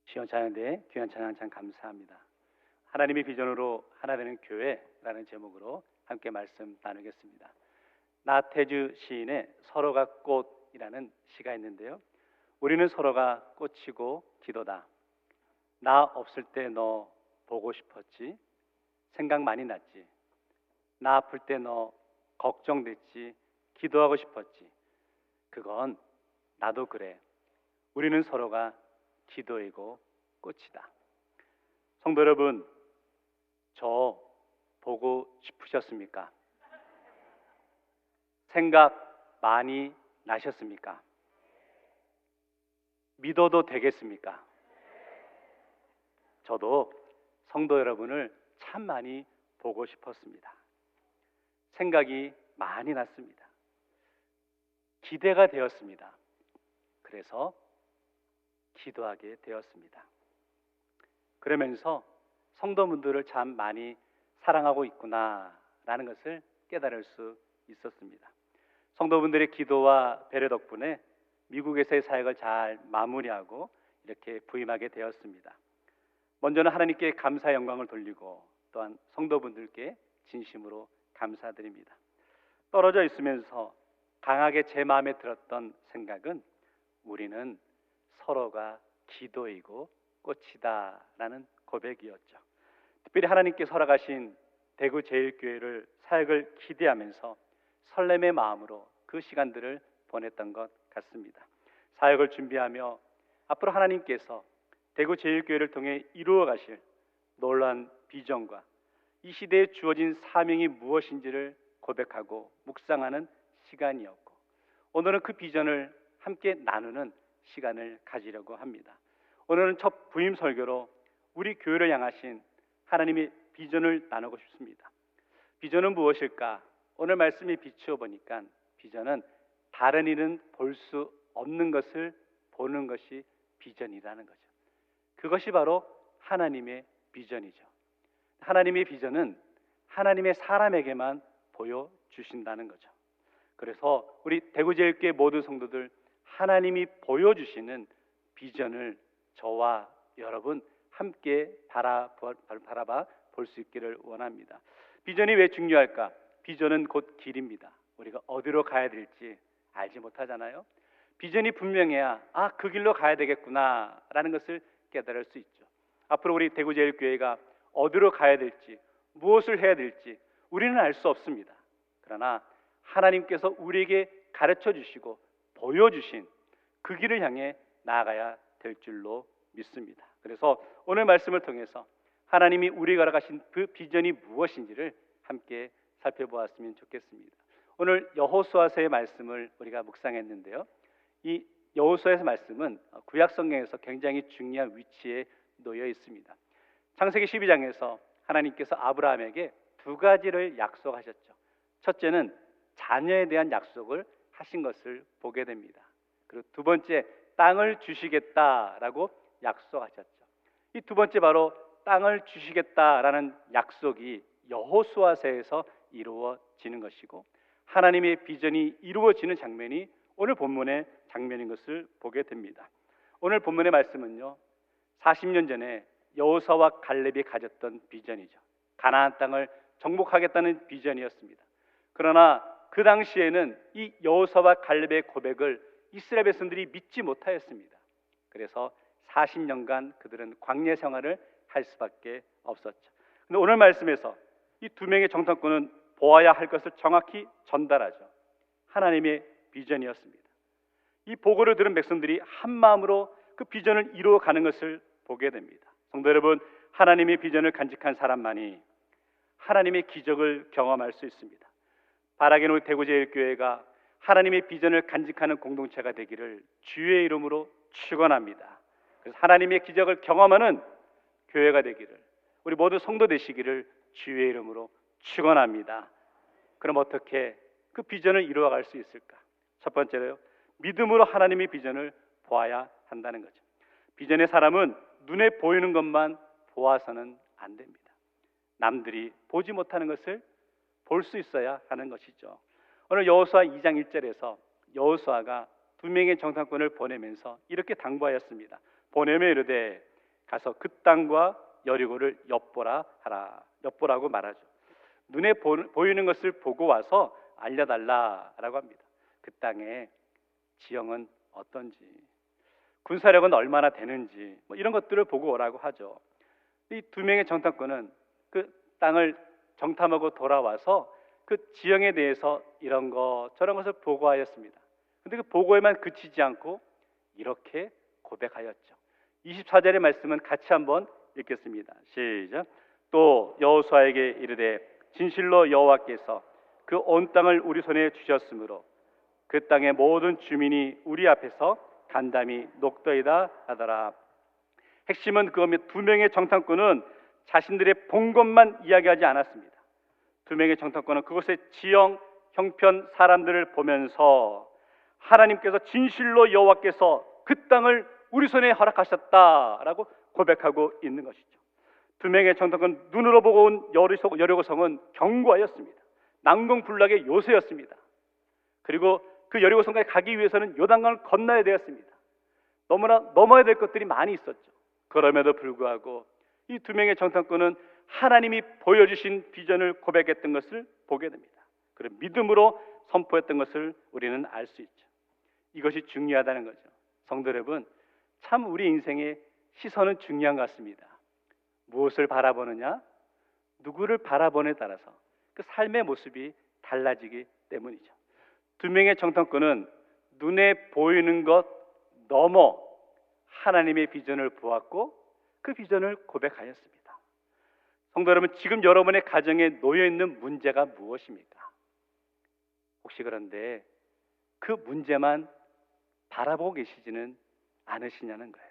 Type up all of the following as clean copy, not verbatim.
시원찬양대 귀한 찬양 참 감사합니다. 하나님의 비전으로 하나 되는 교회라는 제목으로 함께 말씀 나누겠습니다. 나태주 시인의 서로가 꽃이라는 시가 있는데요. 우리는 서로가 꽃이고 기도다. 나 없을 때 너 보고 싶었지. 생각 많이 났지. 나 아플 때 너 걱정됐지. 기도하고 싶었지. 그건 나도 그래. 우리는 서로가 기도이고 꽃이다. 성도 여러분, 저 보고 싶으셨습니까? 생각 많이 나셨습니까? 믿어도 되겠습니까? 저도 성도 여러분을 참 많이 보고 싶었습니다. 생각이 많이 났습니다. 기대가 되었습니다. 그래서 기도하게 되었습니다. 그러면서 성도분들을 참 많이 사랑하고 있구나라는 것을 깨달을 수 있었습니다. 성도분들의 기도와 배려 덕분에 미국에서의 사역을 잘 마무리하고 이렇게 부임하게 되었습니다. 먼저는 하나님께 감사의 영광을 돌리고 또한 성도분들께 진심으로 감사드립니다. 떨어져 있으면서 강하게 제 마음에 들었던 생각은 우리는 서로가 기도이고 꽃이다라는 고백이었죠. 특별히 하나님께서 허락하신 대구 제일교회를 사역을 기대하면서 설렘의 마음으로 그 시간들을 보냈던 것 같습니다. 사역을 준비하며 앞으로 하나님께서 대구 제일교회를 통해 이루어 가실 놀라운 비전과 이 시대에 주어진 사명이 무엇인지를 고백하고 묵상하는 시간이었고, 오늘은 그 비전을 함께 나누는 시간을 가지려고 합니다. 오늘은 첫 부임 설교로 우리 교회를 향하신 하나님의 비전을 나누고 싶습니다. 비전은 무엇일까? 오늘 말씀에 비추어 보니까 비전은 다른 이는 볼 수 없는 것을 보는 것이 비전이라는 거죠. 그것이 바로 하나님의 비전이죠. 하나님의 비전은 하나님의 사람에게만 보여주신다는 거죠. 그래서 우리 대구제일교회 모든 성도들, 하나님이 보여주시는 비전을 저와 여러분 함께 바라봐 볼 수 있기를 원합니다. 비전이 왜 중요할까? 비전은 곧 길입니다. 우리가 어디로 가야 될지 알지 못하잖아요. 비전이 분명해야 그 길로 가야 되겠구나 라는 것을 깨달을 수 있죠. 앞으로 우리 대구제일교회가 어디로 가야 될지, 무엇을 해야 될지 우리는 알 수 없습니다. 그러나 하나님께서 우리에게 가르쳐 주시고 보여주신 그 길을 향해 나아가야 될 줄로 믿습니다. 그래서 오늘 말씀을 통해서 하나님이 우리에게 허락하신 그 비전이 무엇인지를 함께 살펴보았으면 좋겠습니다. 오늘 여호수아서의 말씀을 우리가 묵상했는데요. 이 여호수아의 말씀은 구약 성경에서 굉장히 중요한 위치에 놓여 있습니다. 창세기 12장에서 하나님께서 아브라함에게 두 가지를 약속하셨죠. 첫째는 자녀에 대한 약속을 하신 것을 보게 됩니다. 그리고 두 번째, 땅을 주시겠다라고 약속하셨죠. 이 두 번째, 바로 땅을 주시겠다라는 약속이 여호수아서에서 이루어지는 것이고, 하나님의 비전이 이루어지는 장면이 오늘 본문의 장면인 것을 보게 됩니다. 오늘 본문의 말씀은요, 40년 전에 여호수아와 갈렙이 가졌던 비전이죠. 가나안 땅을 정복하겠다는 비전이었습니다. 그러나 그 당시에는 이 여호수아와 갈렙의 고백을 이스라엘 백성들이 믿지 못하였습니다. 그래서 40년간 그들은 광야 생활을 할 수밖에 없었죠. 그런데 오늘 말씀에서 이 두 명의 정탐꾼은 보아야 할 것을 정확히 전달하죠. 하나님의 비전이었습니다. 이 보고를 들은 백성들이 한 마음으로 그 비전을 이루어가는 것을 보게 됩니다. 성도 여러분, 하나님의 비전을 간직한 사람만이 하나님의 기적을 경험할 수 있습니다. 바라기는 우리 대구제일교회가 하나님의 비전을 간직하는 공동체가 되기를 주의 이름으로 축원합니다. 그래서 하나님의 기적을 경험하는 교회가 되기를, 우리 모두 성도 되시기를 주의 이름으로 축원합니다. 그럼 어떻게 그 비전을 이루어갈 수 있을까? 첫 번째로요, 믿음으로 하나님의 비전을 보아야 한다는 거죠. 비전의 사람은 눈에 보이는 것만 보아서는 안 됩니다. 남들이 보지 못하는 것을 볼 수 있어야 하는 것이죠. 오늘 여호수아 2장 1절에서 여호수아가 두 명의 정탐꾼을 보내면서 이렇게 당부하였습니다. 보내며 이르되 가서 그 땅과 여리고를 엿보라 하라. 엿보라고 말하죠. 눈에 보이는 것을 보고 와서 알려달라라고 합니다. 그 땅의 지형은 어떤지, 군사력은 얼마나 되는지, 이런 것들을 보고 오라고 하죠. 이 두 명의 정탐꾼은 그 땅을 정탐하고 돌아와서 그 지형에 대해서 이런 것 저런 것을 보고하였습니다. 그런데 그 보고에만 그치지 않고 이렇게 고백하였죠. 24절의 말씀은 같이 한번 읽겠습니다. 시작. 또 여호수아에게 이르되 진실로 여호와께서 그 온 땅을 우리 손에 주셨으므로 그 땅의 모든 주민이 우리 앞에서 간담이 녹더이다 하더라. 핵심은 그거면 두 명의 정탐꾼은 자신들의 본 것만 이야기하지 않았습니다. 두 명의 정탐꾼은 그곳의 지형, 형편, 사람들을 보면서 하나님께서 진실로 여호와께서 그 땅을 우리 손에 허락하셨다라고 고백하고 있는 것이죠. 두 명의 정탐꾼 눈으로 보고 온 여리고성은 견고하였습니다. 난공불락의 요새였습니다. 그리고 그 여리고성까지 가기 위해서는 요단강을 건너야 되었습니다. 너무나 넘어야 될 것들이 많이 있었죠. 그럼에도 불구하고 이 두 명의 정탐꾼은 하나님이 보여주신 비전을 고백했던 것을 보게 됩니다. 그리고 믿음으로 선포했던 것을 우리는 알 수 있죠. 이것이 중요하다는 거죠. 성도 여러분, 참 우리 인생의 시선은 중요한 것 같습니다. 무엇을 바라보느냐, 누구를 바라보느냐에 따라서 그 삶의 모습이 달라지기 때문이죠. 두 명의 정탐꾼은 눈에 보이는 것 넘어 하나님의 비전을 보았고 그 비전을 고백하였습니다. 성도 여러분, 지금 여러분의 가정에 놓여있는 문제가 무엇입니까? 혹시 그런데 그 문제만 바라보고 계시지는 않으시냐는 거예요.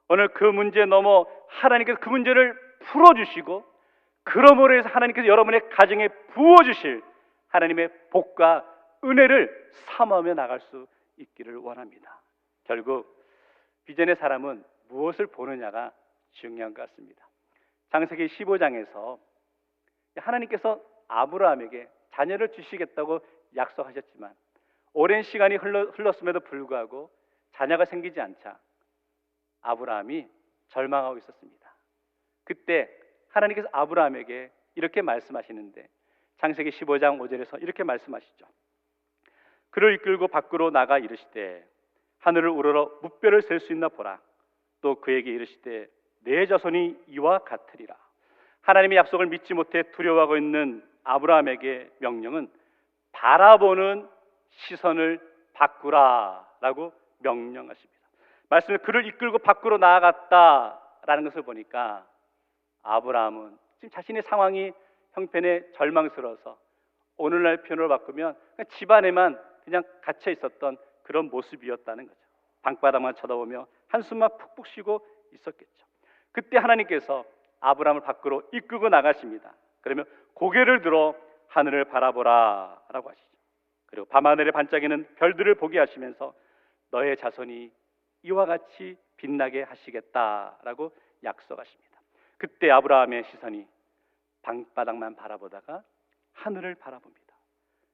오늘 그 문제 넘어 하나님께서 그 문제를 풀어주시고 그러므로 해서 하나님께서 여러분의 가정에 부어주실 하나님의 복과 은혜를 삼아며 나갈 수 있기를 원합니다. 결국 비전의 사람은 무엇을 보느냐가 중요한 것 같습니다. 창세기 15장에서 하나님께서 아브라함에게 자녀를 주시겠다고 약속하셨지만 오랜 시간이 흘렀음에도 불구하고 자녀가 생기지 않자 아브라함이 절망하고 있었습니다. 그때 하나님께서 아브라함에게 이렇게 말씀하시는데 창세기 15장 5절에서 이렇게 말씀하시죠. 그를 이끌고 밖으로 나가 이르시되 하늘을 우러러 무뼈를 셀 수 있나 보라. 또 그에게 이르시되 내 자손이 이와 같으리라. 하나님의 약속을 믿지 못해 두려워하고 있는 아브라함에게 명령은 바라보는 시선을 바꾸라라고 명령하십니다. 말씀에 그를 이끌고 밖으로 나아갔다라는 것을 보니까 아브라함은 지금 자신의 상황이 형편에 절망스러워서 오늘날 표현으로 바꾸면 집 안에만 그냥 갇혀 있었던 그런 모습이었다는 거죠. 방바닥만 쳐다보며 한숨만 푹푹 쉬고 있었겠죠. 그때 하나님께서 아브라함을 밖으로 이끌고 나가십니다. 그러면 고개를 들어 하늘을 바라보라 라고 하시죠. 그리고 밤하늘에 반짝이는 별들을 보게 하시면서 너의 자손이 이와 같이 빛나게 하시겠다라고 약속하십니다. 그때 아브라함의 시선이 방바닥만 바라보다가 하늘을 바라봅니다.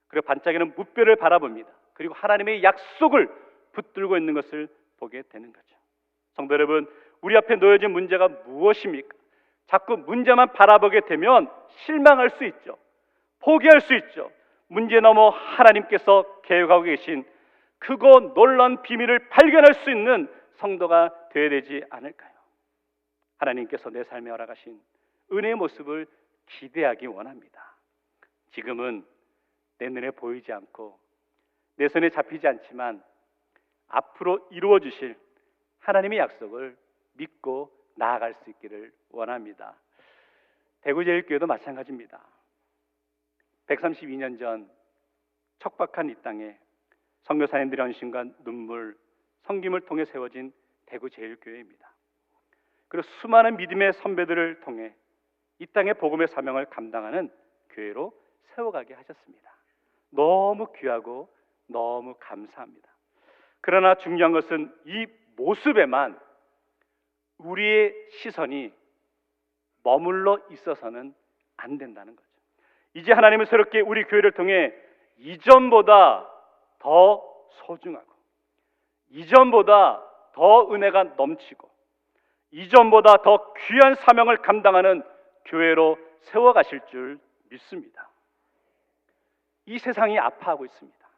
그리고 반짝이는 무뼈를 바라봅니다. 그리고 하나님의 약속을 붙들고 있는 것을 보게 되는 거죠. 성도 여러분, 우리 앞에 놓여진 문제가 무엇입니까? 자꾸 문제만 바라보게 되면 실망할 수 있죠. 포기할 수 있죠. 문제 넘어 하나님께서 계획하고 계신 크고 놀라운 비밀을 발견할 수 있는 성도가 되어야 되지 않을까요? 하나님께서 내 삶에 허락하신 은혜의 모습을 기대하기 원합니다. 지금은 내 눈에 보이지 않고 내 손에 잡히지 않지만 앞으로 이루어 주실 하나님의 약속을 믿고 나아갈 수 있기를 원합니다. 대구제일교회도 마찬가지입니다. 132년 전 척박한 이 땅에 선교사님들의 헌신과 눈물, 섬김을 통해 세워진 대구제일교회입니다. 그리고 수많은 믿음의 선배들을 통해 이 땅의 복음의 사명을 감당하는 교회로 세워가게 하셨습니다. 너무 귀하고 너무 감사합니다. 그러나 중요한 것은 이 모습에만 우리의 시선이 머물러 있어서는 안 된다는 거죠. 이제 하나님은 새롭게 우리 교회를 통해 이전보다 더 소중하고 이전보다 더 은혜가 넘치고 이전보다 더 귀한 사명을 감당하는 교회로 세워가실 줄 믿습니다. 이 세상이 아파하고 있습니다.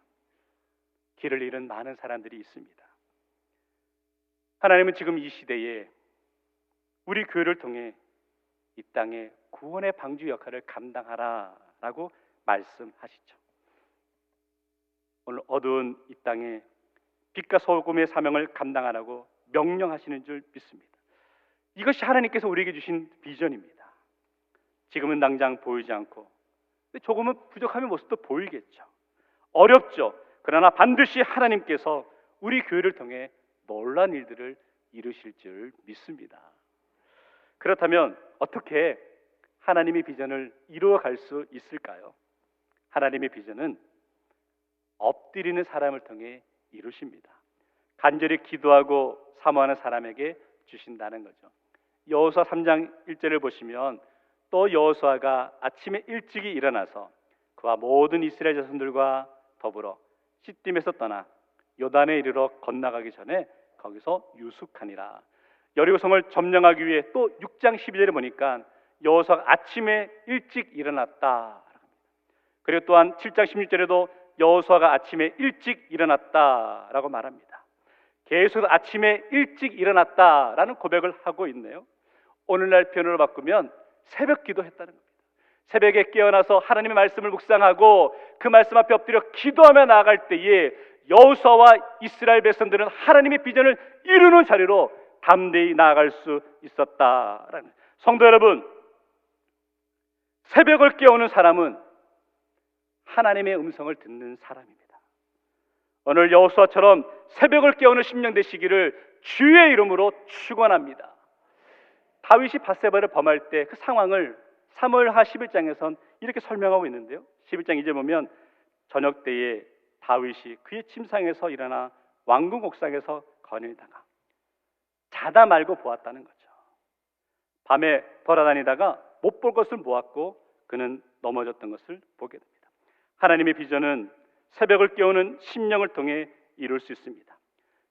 길을 잃은 많은 사람들이 있습니다. 하나님은 지금 이 시대에 우리 교회를 통해 이 땅에 구원의 방주 역할을 감당하라라고 말씀하시죠. 오늘 어두운 이 땅에 빛과 소금의 사명을 감당하라고 명령하시는 줄 믿습니다. 이것이 하나님께서 우리에게 주신 비전입니다. 지금은 당장 보이지 않고 조금은 부족함의 모습도 보이겠죠. 어렵죠. 그러나 반드시 하나님께서 우리 교회를 통해 놀라운 일들을 이루실 줄 믿습니다. 그렇다면 어떻게 하나님의 비전을 이루어갈 수 있을까요? 하나님의 비전은 엎드리는 사람을 통해 이루십니다. 간절히 기도하고 사모하는 사람에게 주신다는 거죠. 여호수아 3장 1절을 보시면 또 여호수아가 아침에 일찍이 일어나서 그와 모든 이스라엘 자손들과 더불어 시딤에서 떠나 요단에 이르러 건너가기 전에 거기서 유숙하니라. 여리고성을 점령하기 위해 또 6장 12절에 보니까 여호수아가 아침에 일찍 일어났다. 그리고 또한 7장 16절에도 여호수아가 아침에 일찍 일어났다라고 말합니다. 계속 아침에 일찍 일어났다라는 고백을 하고 있네요. 오늘날 표현으로 바꾸면 새벽 기도했다는 겁니다. 새벽에 깨어나서 하나님의 말씀을 묵상하고 그 말씀 앞에 엎드려 기도하며 나아갈 때에 여호수아와 이스라엘 백성들은 하나님의 비전을 이루는 자리로 담대히 나아갈 수 있었다라는. 성도 여러분, 새벽을 깨우는 사람은 하나님의 음성을 듣는 사람입니다. 오늘 여호수아처럼 새벽을 깨우는 심령 되시기를 주의 이름으로 축원합니다. 다윗이 밧세바를 범할 때 그 상황을 사무엘하 11장에선 이렇게 설명하고 있는데요. 11장 2절 보면 저녁 때에 다윗이 그의 침상에서 일어나 왕궁 옥상에서 거닐다가 자다 말고 보았다는 거죠. 밤에 돌아다니다가 못 볼 것을 보았고 그는 넘어졌던 것을 보게 됩니다. 하나님의 비전은 새벽을 깨우는 심령을 통해 이룰 수 있습니다.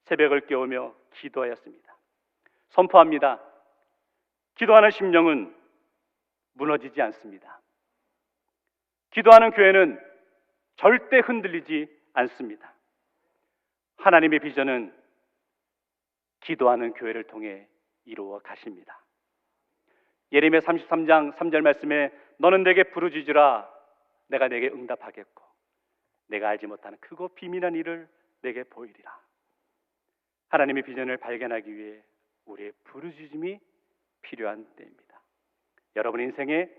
새벽을 깨우며 기도하였습니다. 선포합니다. 기도하는 심령은 무너지지 않습니다. 기도하는 교회는 절대 흔들리지 않습니다. 하나님의 비전은 기도하는 교회를 통해 이루어 가십니다. 예레미야 33장 3절 말씀에 너는 내게 부르짖으라 내가 내게 응답하겠고 내가 알지 못하는 크고 비밀한 일을 내게 보이리라. 하나님의 비전을 발견하기 위해 우리의 부르짖음이 필요한 때입니다. 여러분 인생에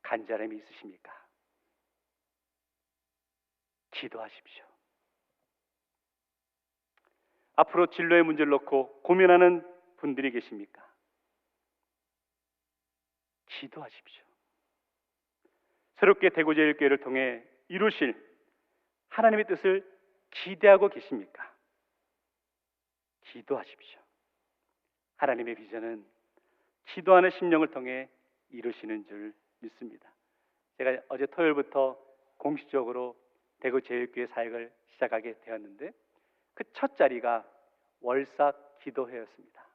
간절함이 있으십니까? 기도하십시오. 앞으로 진로의 문제를 놓고 고민하는 분들이 계십니까? 기도하십시오. 새롭게 대구제일교회를 통해 이루실 하나님의 뜻을 기대하고 계십니까? 기도하십시오. 하나님의 비전은 기도하는 심령을 통해 이루시는 줄 믿습니다. 제가 어제 토요일부터 공식적으로 대구제일교회 사역을 시작하게 되었는데 그 첫 자리가 월삭 기도회였습니다.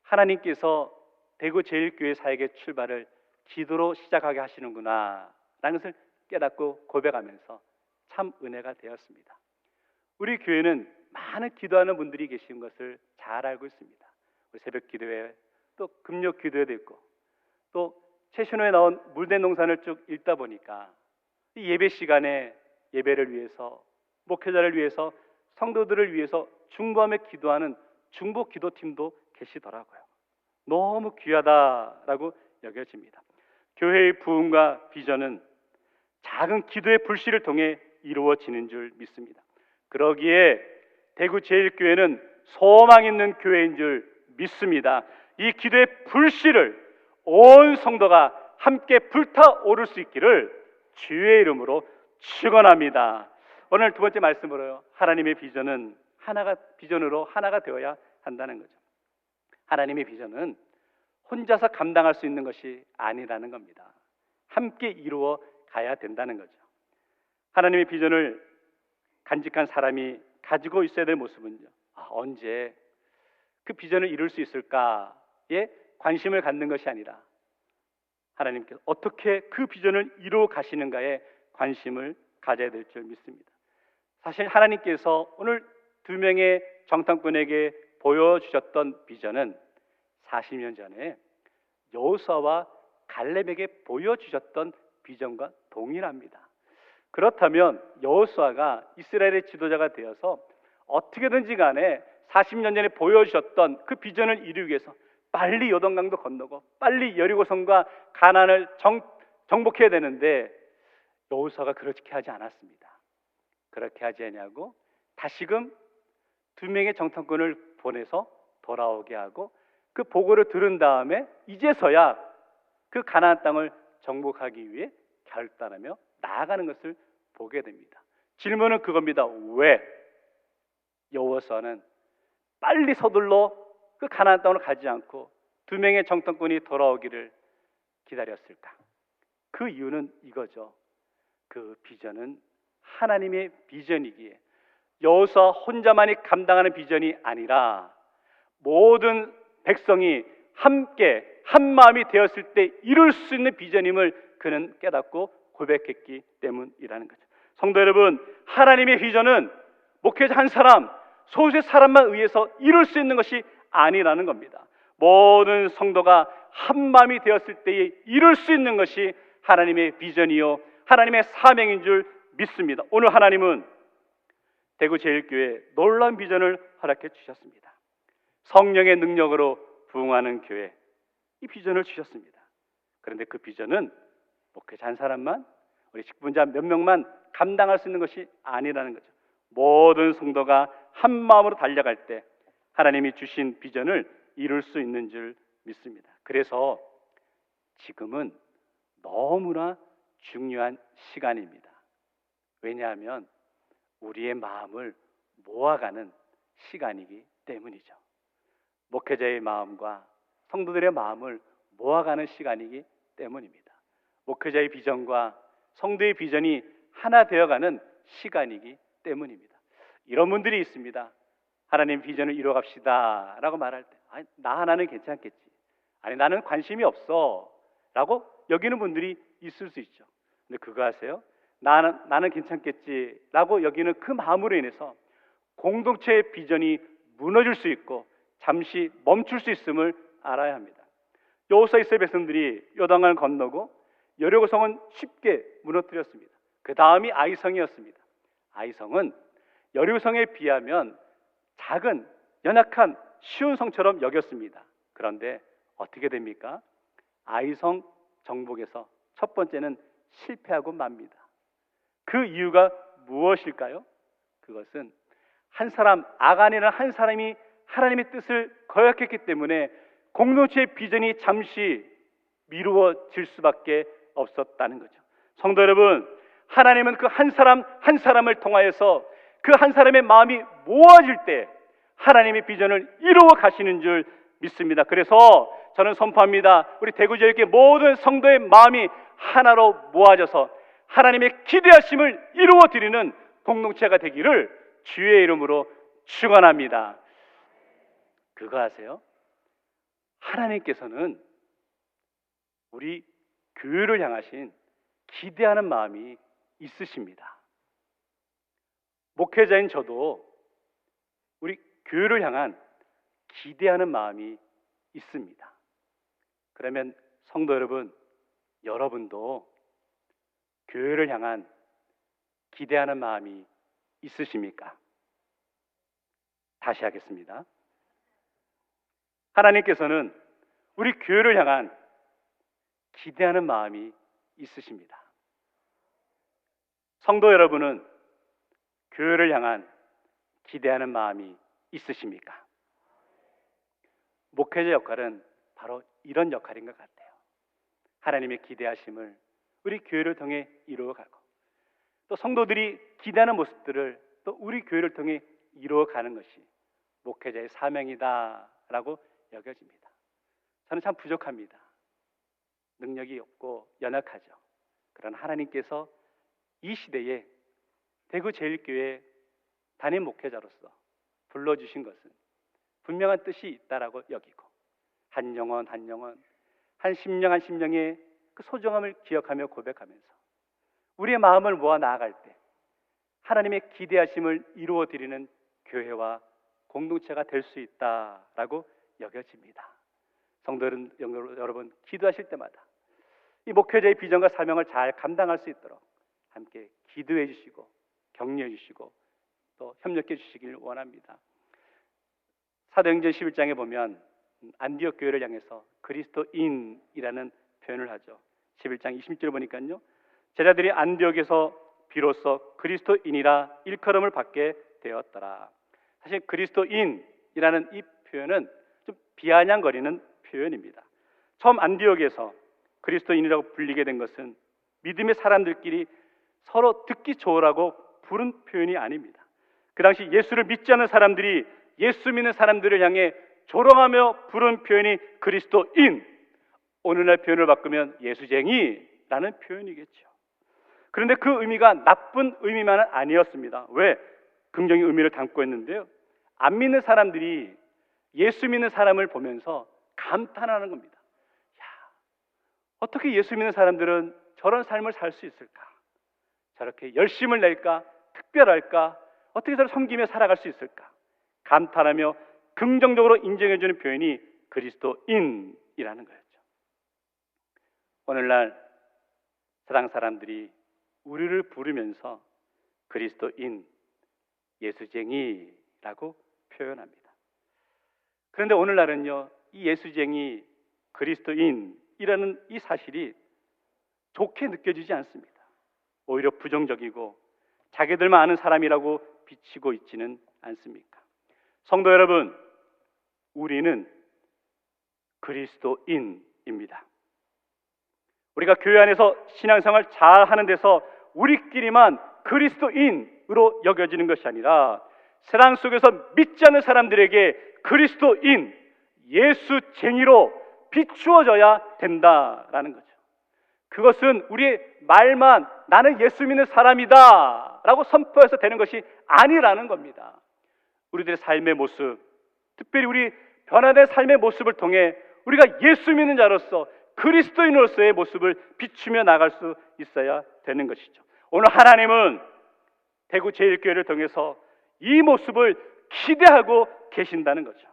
하나님께서 대구제일교회 사역의 출발을 기도로 시작하게 하시는구나 라는 것을 깨닫고 고백하면서 참 은혜가 되었습니다. 우리 교회는 많은 기도하는 분들이 계신 것을 잘 알고 있습니다. 우리 새벽 기도회 또 금요 기도회도 있고 또 최신호에 나온 물된 농산을 쭉 읽다 보니까 이 예배 시간에 예배를 위해서 목회자를 위해서 성도들을 위해서 중보하며 기도하는 중보 기도팀도 계시더라고요. 너무 귀하다라고 여겨집니다. 교회의 부흥과 비전은 작은 기도의 불씨를 통해 이루어지는 줄 믿습니다. 그러기에 대구제일교회는 소망 있는 교회인 줄 믿습니다. 이 기도의 불씨를 온 성도가 함께 불타오를 수 있기를 주의 이름으로 축원합니다. 오늘 두 번째 말씀으로요. 하나님의 비전은 비전으로 하나가 되어야 한다는 거죠. 하나님의 비전은 혼자서 감당할 수 있는 것이 아니라는 겁니다. 함께 이루어 가야 된다는 거죠. 하나님의 비전을 간직한 사람이 가지고 있어야 될 모습은요. 언제 그 비전을 이룰 수 있을까 관심을 갖는 것이 아니라 하나님께서 어떻게 그 비전을 이루어 가시는가에 관심을 가져야 될 줄 믿습니다. 사실 하나님께서 오늘 두 명의 정탐꾼에게 보여주셨던 비전은 40년 전에 여호수아와 갈렙에게 보여주셨던 비전과 동일합니다. 그렇다면 여호수아가 이스라엘의 지도자가 되어서 어떻게든지 간에 40년 전에 보여주셨던 그 비전을 이루기 위해서 빨리 요단강도 건너고 빨리 여리고성과 가나안을 정복해야 되는데 여호수아가 그렇게 하지 않았습니다. 그렇게 하지 않냐고 다시금 두 명의 정탐꾼을 보내서 돌아오게 하고 그 보고를 들은 다음에 이제서야 그 가나안 땅을 정복하기 위해 결단하며 나아가는 것을 보게 됩니다. 질문은 그겁니다. 왜 여호수아는 빨리 서둘러 그 가나안 땅으로 가지 않고 두 명의 정탐꾼이 돌아오기를 기다렸을까? 그 이유는 이거죠. 그 비전은 하나님의 비전이기에 여호수아 혼자만이 감당하는 비전이 아니라 모든 백성이 함께 한 마음이 되었을 때 이룰 수 있는 비전임을 그는 깨닫고 고백했기 때문이라는 거죠. 성도 여러분, 하나님의 비전은 목회자 한 사람, 소수의 사람만 의해서 이룰 수 있는 것이 아니라는 겁니다. 모든 성도가 한 마음이 되었을 때에 이룰 수 있는 것이 하나님의 비전이요 하나님의 사명인 줄 믿습니다. 오늘 하나님은 대구제일교회에 놀라운 비전을 허락해 주셨습니다. 성령의 능력으로 부흥하는 교회, 이 비전을 주셨습니다. 그런데 그 비전은 목회자 한 사람만, 우리 직분자 몇 명만 감당할 수 있는 것이 아니라는 거죠. 모든 성도가 한 마음으로 달려갈 때 하나님이 주신 비전을 이룰 수 있는 줄 믿습니다. 그래서 지금은 너무나 중요한 시간입니다. 왜냐하면 우리의 마음을 모아가는 시간이기 때문이죠. 목회자의 마음과 성도들의 마음을 모아가는 시간이기 때문입니다. 목회자의 비전과 성도의 비전이 하나 되어가는 시간이기 때문입니다. 이런 분들이 있습니다. 하나님 비전을 이루어갑시다 라고 말할 때 나 하나는 괜찮겠지, 아니 나는 관심이 없어 라고 여기는 분들이 있을 수 있죠. 근데 그거 아세요? 나는 괜찮겠지 라고 여기는 그 마음으로 인해서 공동체의 비전이 무너질 수 있고 잠시 멈출 수 있음을 알아야 합니다. 여호수아 이스라엘 백성들이 요단강을 건너고 여리고성은 쉽게 무너뜨렸습니다. 그 다음이 아이성이었습니다. 아이성은 여리고성에 비하면 작은 연약한 쉬운 성처럼 여겼습니다. 그런데 어떻게 됩니까? 아이성 정복에서 첫 번째는 실패하고 맙니다. 그 이유가 무엇일까요? 그것은 한 사람, 아간이라는 한 사람이 하나님의 뜻을 거역했기 때문에 공동체의 비전이 잠시 미루어질 수밖에 없었다는 거죠. 성도 여러분, 하나님은 그 한 사람 한 사람을 통하여서 그 한 사람의 마음이 모아질 때 하나님의 비전을 이루어 가시는 줄 믿습니다. 그래서 저는 선포합니다. 우리 대구지역의 모든 성도의 마음이 하나로 모아져서 하나님의 기대하심을 이루어 드리는 공동체가 되기를 주의 이름으로 축원합니다. 그거 아세요? 하나님께서는 우리 교회를 향하신 기대하는 마음이 있으십니다. 목회자인 저도 우리 교회를 향한 기대하는 마음이 있습니다. 그러면 성도 여러분, 여러분도 교회를 향한 기대하는 마음이 있으십니까? 다시 하겠습니다. 하나님께서는 우리 교회를 향한 기대하는 마음이 있으십니다. 성도 여러분은 교회를 향한 기대하는 마음이 있으십니까? 목회자 역할은 바로 이런 역할인 것 같아요. 하나님의 기대하심을 우리 교회를 통해 이루어가고 또 성도들이 기대하는 모습들을 또 우리 교회를 통해 이루어가는 것이 목회자의 사명이다라고 여겨집니다. 저는 참 부족합니다. 능력이 없고 연약하죠. 그러나 하나님께서 이 시대에 대구제일교회 담임 목회자로서 불러주신 것은 분명한 뜻이 있다라고 여기고 한 영혼 한 영혼, 한 심령 한 심령의 그 소중함을 기억하며 고백하면서 우리의 마음을 모아 나아갈 때 하나님의 기대하심을 이루어 드리는 교회와 공동체가 될 수 있다라고 여겨집니다. 성도 여러분, 기도하실 때마다 이 목회자의 비전과 사명을 잘 감당할 수 있도록 함께 기도해 주시고 격려해 주시고 또 협력해 주시길 원합니다. 사도행전 11장에 보면 안디옥 교회를 향해서 그리스도인이라는 표현을 하죠. 11장 20절 보니까요, 제자들이 안디옥에서 비로소 그리스도인이라 일컬음을 받게 되었더라. 사실 그리스도인이라는 이 표현은 좀 비아냥거리는 표현입니다. 처음 안디옥에서 그리스도인이라고 불리게 된 것은 믿음의 사람들끼리 서로 듣기 좋으라고 부른 표현이 아닙니다. 그 당시 예수를 믿지 않는 사람들이 예수 믿는 사람들을 향해 조롱하며 부른 표현이 그리스도인, 오늘날 표현을 바꾸면 예수쟁이라는 표현이겠죠. 그런데 그 의미가 나쁜 의미만은 아니었습니다. 왜? 긍정의 의미를 담고 있는데요, 안 믿는 사람들이 예수 믿는 사람을 보면서 감탄하는 겁니다. 야, 어떻게 예수 믿는 사람들은 저런 삶을 살 수 있을까? 저렇게 열심을 낼까? 특별할까? 어떻게 저를 섬기며 살아갈 수 있을까? 감탄하며 긍정적으로 인정해주는 표현이 그리스도인이라는 거였죠. 오늘날 세상 사람들이 우리를 부르면서 그리스도인, 예수쟁이라고 표현합니다. 그런데 오늘날은요, 이 예수쟁이, 그리스도인이라는 이 사실이 좋게 느껴지지 않습니다. 오히려 부정적이고 자기들만 아는 사람이라고 비치고 있지는 않습니까? 성도 여러분, 우리는 그리스도인입니다. 우리가 교회 안에서 신앙생활 잘 하는 데서 우리끼리만 그리스도인으로 여겨지는 것이 아니라 세상 속에서 믿지 않는 사람들에게 그리스도인, 예수쟁이로 비추어져야 된다라는 거죠. 그것은 우리의 말만 나는 예수 믿는 사람이다 라고 선포해서 되는 것이 아니라는 겁니다. 우리들의 삶의 모습, 특별히 우리 변화된 삶의 모습을 통해 우리가 예수 믿는 자로서 그리스도인으로서의 모습을 비추며 나갈 수 있어야 되는 것이죠. 오늘 하나님은 대구 제1교회를 통해서 이 모습을 기대하고 계신다는 거죠.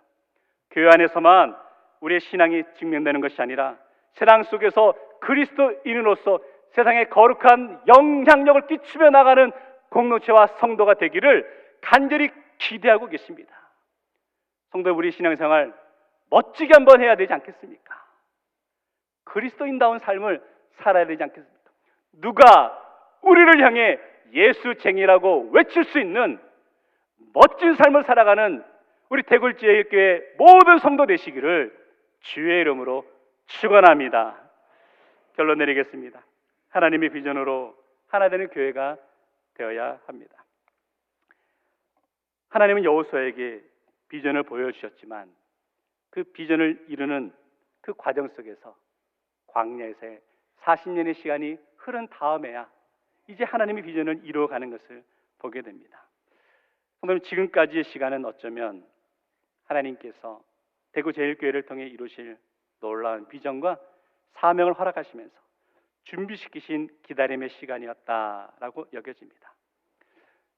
교회 안에서만 우리의 신앙이 증명되는 것이 아니라 세상 속에서 그리스도인으로서 세상에 거룩한 영향력을 끼치며 나가는 공동체와 성도가 되기를 간절히 기대하고 계십니다. 성도, 우리 신앙생활 멋지게 한번 해야 되지 않겠습니까? 그리스도인다운 삶을 살아야 되지 않겠습니까? 누가 우리를 향해 예수쟁이라고 외칠 수 있는 멋진 삶을 살아가는 우리 대굴제일교회 모든 성도 되시기를 주의 이름으로 축원합니다. 결론 내리겠습니다. 하나님의 비전으로 하나 되는 교회가 되어야 합니다. 하나님은 여호수아에게 비전을 보여주셨지만 그 비전을 이루는 그 과정 속에서 광야에서의 40년의 시간이 흐른 다음에야 이제 하나님의 비전을 이루어가는 것을 보게 됩니다. 그럼 지금까지의 시간은 어쩌면 하나님께서 대구 제일교회를 통해 이루실 놀라운 비전과 사명을 허락하시면서 준비시키신 기다림의 시간이었다라고 여겨집니다.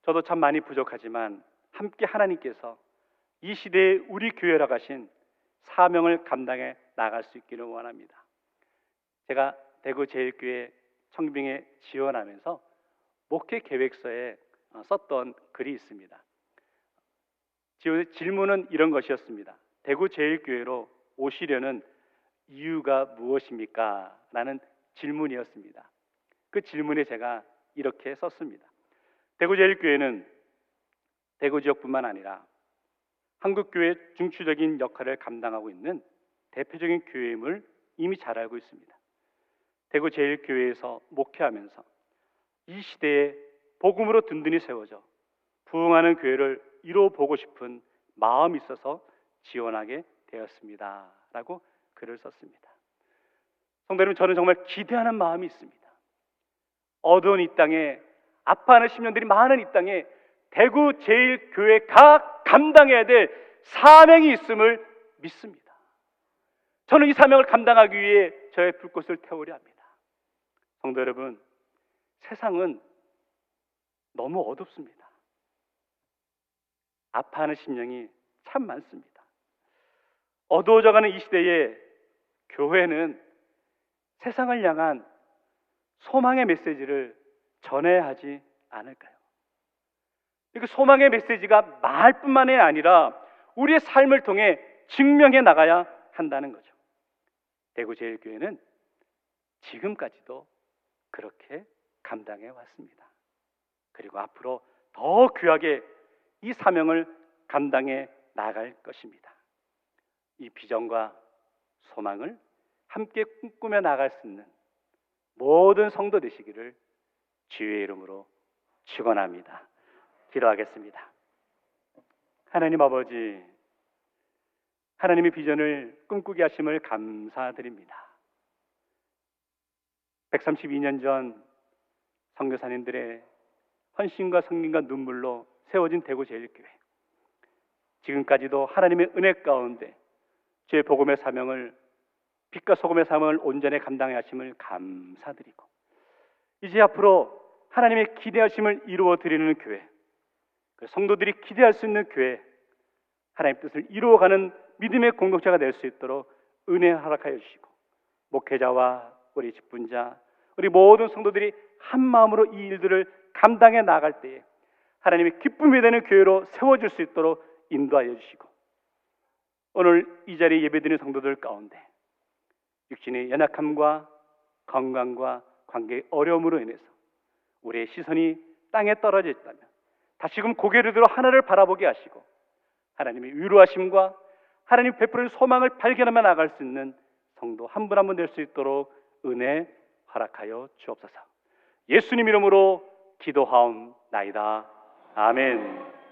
저도 참 많이 부족하지만 함께 하나님께서 이 시대에 우리 교회라 하신 사명을 감당해 나갈 수 있기를 원합니다. 제가 대구 제일교회 청빙에 지원하면서 목회 계획서에 썼던 글이 있습니다. 질문은 이런 것이었습니다. 대구 제일교회로 오시려는 이유가 무엇입니까? 라는 질문이었습니다. 그 질문에 제가 이렇게 썼습니다. 대구 제일교회는 대구 지역뿐만 아니라 한국교회의 중추적인 역할을 감당하고 있는 대표적인 교회임을 이미 잘 알고 있습니다. 대구 제일교회에서 목회하면서 이 시대에 복음으로 든든히 세워져 부흥하는 교회를 이루어보고 싶은 마음이 있어서 지원하게 되었습니다 라고 글을 썼습니다. 성도 여러분, 저는 정말 기대하는 마음이 있습니다. 어두운 이 땅에, 아파하는 심령들이 많은 이 땅에 대구 제일교회가 감당해야 될 사명이 있음을 믿습니다. 저는 이 사명을 감당하기 위해 저의 불꽃을 태우려 합니다. 성도 여러분, 세상은 너무 어둡습니다. 아파하는 심령이 참 많습니다. 어두워져가는 이 시대에 교회는 세상을 향한 소망의 메시지를 전해야 하지 않을까요? 그 소망의 메시지가 말뿐만이 아니라 우리의 삶을 통해 증명해 나가야 한다는 거죠. 대구제일교회는 지금까지도 그렇게 감당해 왔습니다. 그리고 앞으로 더 귀하게 이 사명을 감당해 나갈 것입니다. 이 비전과 소망을 함께 꿈꾸며 나갈 수 있는 모든 성도 되시기를 주의 이름으로 축원합니다. 기도하겠습니다. 하나님 아버지, 하나님의 비전을 꿈꾸게 하심을 감사드립니다. 132년 전 선교사님들의 헌신과 성김과 눈물로 세워진 대구제일교회, 지금까지도 하나님의 은혜 가운데 주의 복음의 사명을, 빛과 소금의 사명을 온전히 감당해 하심을 감사드리고, 이제 앞으로 하나님의 기대하심을 이루어 드리는 교회, 그 성도들이 기대할 수 있는 교회, 하나님의 뜻을 이루어가는 믿음의 공동체가 될 수 있도록 은혜 허락하여 주시고, 목회자와 우리 직분자, 우리 모든 성도들이 한 마음으로 이 일들을 감당해 나갈 때에 하나님의 기쁨이 되는 교회로 세워질 수 있도록 인도하여 주시고, 오늘 이 자리에 예배드리는 성도들 가운데 육신의 연약함과 건강과 관계의 어려움으로 인해서 우리의 시선이 땅에 떨어져 있다면 다시금 고개를 들어 하나를 바라보게 하시고, 하나님의 위로하심과 하나님 베푸는 소망을 발견하며 나갈 수 있는 성도 한 분 한 분 될 수 있도록 은혜 허락하여 주옵소서. 예수님 이름으로 기도하옵나이다. 아멘.